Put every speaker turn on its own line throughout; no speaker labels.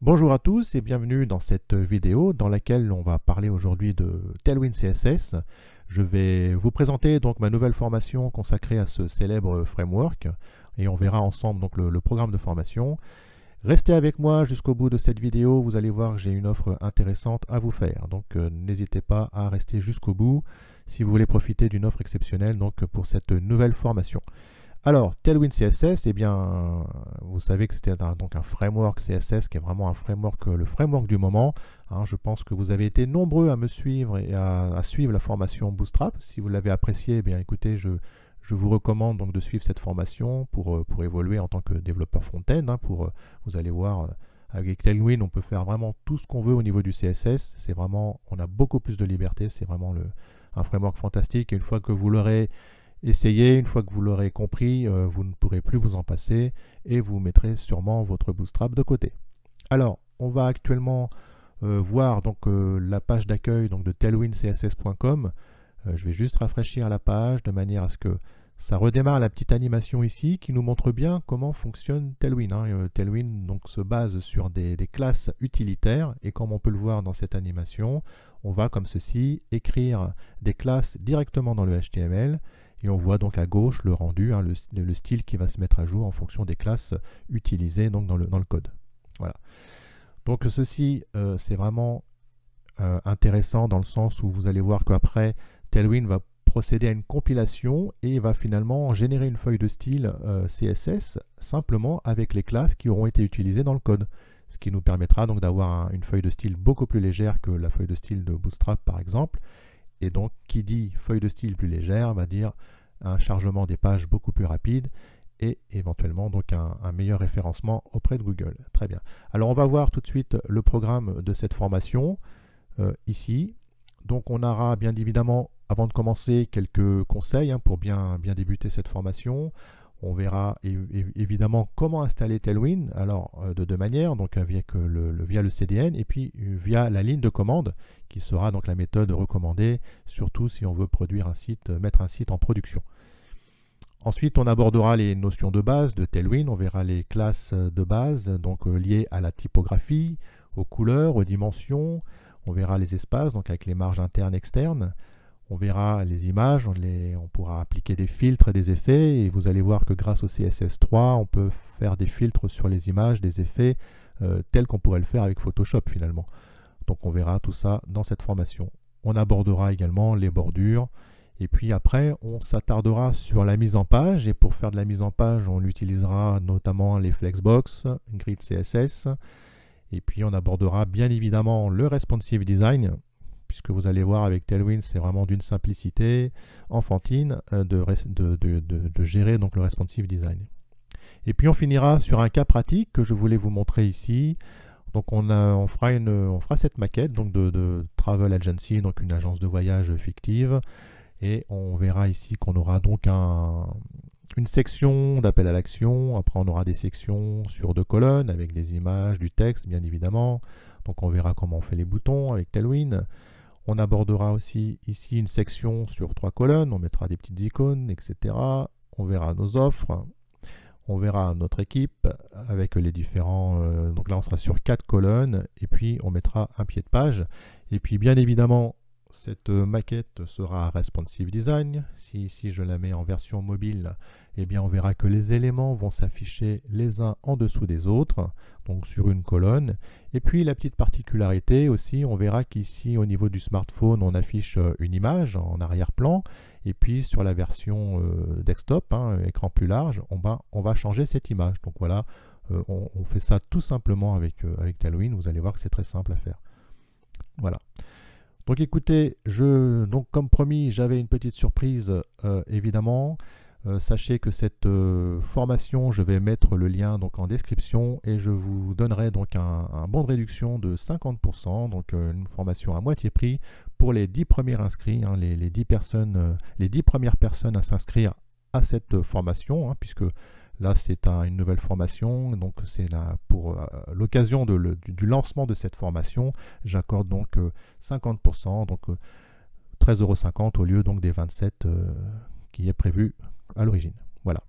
Bonjour à tous et bienvenue dans cette vidéo dans laquelle on va parler aujourd'hui de Tailwind CSS. Je vais vous présenter donc ma nouvelle formation consacrée à ce célèbre framework et on verra ensemble donc le programme de formation. Restez avec moi jusqu'au bout de cette vidéo, vous allez voir que j'ai une offre intéressante à vous faire. Donc n'hésitez pas à rester jusqu'au bout si vous voulez profiter d'une offre exceptionnelle donc, pour cette nouvelle formation. Alors, Tailwind CSS, eh bien, vous savez que c'était donc un framework CSS qui est vraiment un framework, le framework du moment. Je pense que vous avez été nombreux à me suivre et à suivre la formation Bootstrap. Si vous l'avez apprécié, eh bien, écoutez, je vous recommande donc de suivre cette formation pour évoluer en tant que développeur front-end. Vous allez voir, avec Tailwind, on peut faire vraiment tout ce qu'on veut au niveau du CSS. C'est vraiment, on a beaucoup plus de liberté. C'est vraiment un framework fantastique. Et une fois que vous l'aurez essayez, une fois que vous l'aurez compris, vous ne pourrez plus vous en passer et vous mettrez sûrement votre Bootstrap de côté. Alors, on va actuellement voir donc, la page d'accueil de tailwindcss.com. Je vais juste rafraîchir la page de manière à ce que ça redémarre la petite animation ici qui nous montre bien comment fonctionne Tailwind. Tailwind donc, se base sur des classes utilitaires et comme on peut le voir dans cette animation, on va comme ceci écrire des classes directement dans le HTML. Et on voit donc à gauche le rendu, le style qui va se mettre à jour en fonction des classes utilisées donc dans le code. Voilà. Donc ceci, c'est vraiment intéressant dans le sens où vous allez voir qu'après, Tailwind va procéder à une compilation et va finalement générer une feuille de style CSS simplement avec les classes qui auront été utilisées dans le code. Ce qui nous permettra donc d'avoir une feuille de style beaucoup plus légère que la feuille de style de Bootstrap par exemple. Et donc, qui dit feuille de style plus légère va dire un chargement des pages beaucoup plus rapide et éventuellement donc un meilleur référencement auprès de Google. Très bien. Alors, on va voir tout de suite le programme de cette formation ici. Donc, on aura bien évidemment, avant de commencer, quelques conseils pour bien débuter cette formation. On verra évidemment comment installer Tailwind, alors de deux manières, donc via le CDN et puis via la ligne de commande qui sera donc la méthode recommandée, surtout si on veut produire un site, mettre un site en production. Ensuite, on abordera les notions de base de Tailwind, on verra les classes de base donc liées à la typographie, aux couleurs, aux dimensions, on verra les espaces donc avec les marges internes externes. On verra les images, on pourra appliquer des filtres et des effets et vous allez voir que grâce au CSS3, on peut faire des filtres sur les images, des effets tels qu'on pourrait le faire avec Photoshop finalement. Donc on verra tout ça dans cette formation. On abordera également les bordures et puis après on s'attardera sur la mise en page et pour faire de la mise en page, on utilisera notamment les Flexbox, Grid CSS et puis on abordera bien évidemment le responsive design puisque vous allez voir avec Tailwind, c'est vraiment d'une simplicité enfantine de gérer donc le responsive design. Et puis on finira sur un cas pratique que je voulais vous montrer ici. Donc on fera cette maquette donc de Travel Agency, donc une agence de voyage fictive. Et on verra ici qu'on aura donc une section d'appel à l'action. Après on aura des sections sur 2 colonnes avec des images, du texte bien évidemment. Donc on verra comment on fait les boutons avec Tailwind. On abordera aussi ici une section sur 3 colonnes, on mettra des petites icônes, etc. On verra nos offres, on verra notre équipe avec les différents... donc là on sera sur 4 colonnes et puis on mettra un pied de page. Et puis bien évidemment, cette maquette sera responsive design. Si je la mets en version mobile, eh bien on verra que les éléments vont s'afficher les uns en dessous des autres, donc sur une colonne. Et puis la petite particularité aussi, on verra qu'ici au niveau du smartphone, on affiche une image en arrière-plan. Et puis sur la version desktop, écran plus large, on va changer cette image. Donc voilà, on fait ça tout simplement avec Tailwind. Vous allez voir que c'est très simple à faire. Voilà. Donc écoutez, donc comme promis, j'avais une petite surprise évidemment. Sachez que cette formation, je vais mettre le lien donc en description et je vous donnerai donc un bon de réduction de 50%, donc une formation à moitié prix pour les 10 premiers inscrits, les 10 premières personnes à s'inscrire à cette formation, puisque là c'est une nouvelle formation, donc c'est pour l'occasion du lancement de cette formation, j'accorde donc 50%, donc 13,50 € au lieu donc des 27 qui est prévu à l'origine. Voilà.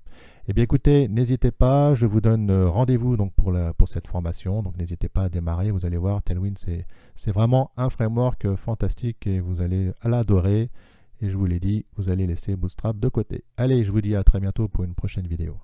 Eh bien écoutez, n'hésitez pas, je vous donne rendez-vous donc pour cette formation, donc n'hésitez pas à démarrer, vous allez voir, Tailwind c'est vraiment un framework fantastique et vous allez l'adorer. Et je vous l'ai dit, vous allez laisser Bootstrap de côté. Allez, je vous dis à très bientôt pour une prochaine vidéo.